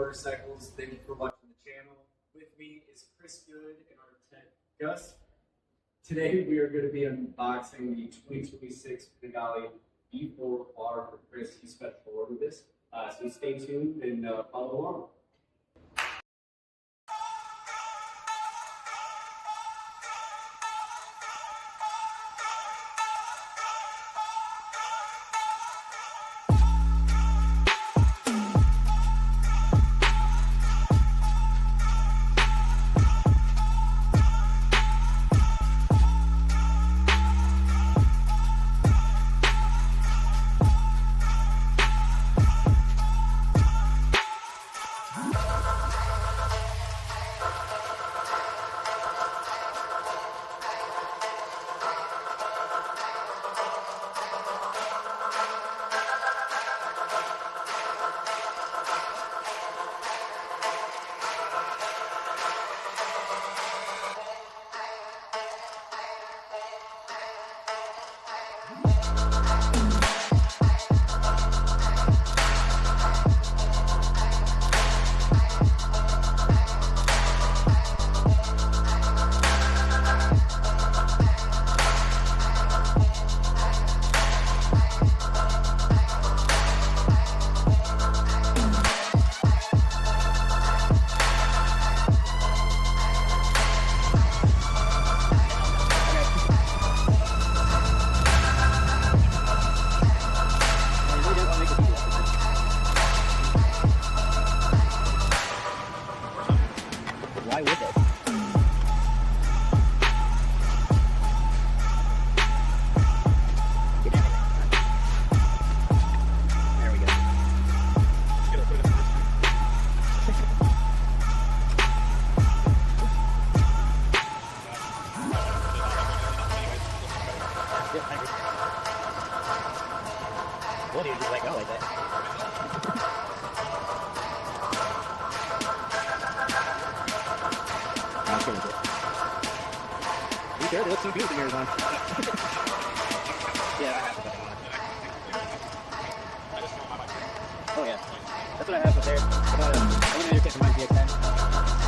motorcycles. Thank you for watching the channel. With me is Chris Good and our tech Gus. Today we are going to be unboxing the 2026 Panigale V4R for Chris. He special ordered this. So stay tuned and follow along. Why would it? There we go. What do you just let go like that? You sure? They look so good with the mirrors on. Yeah, I have something on it. Oh yeah. That's what I have up there. I eliminator kit for my VX10.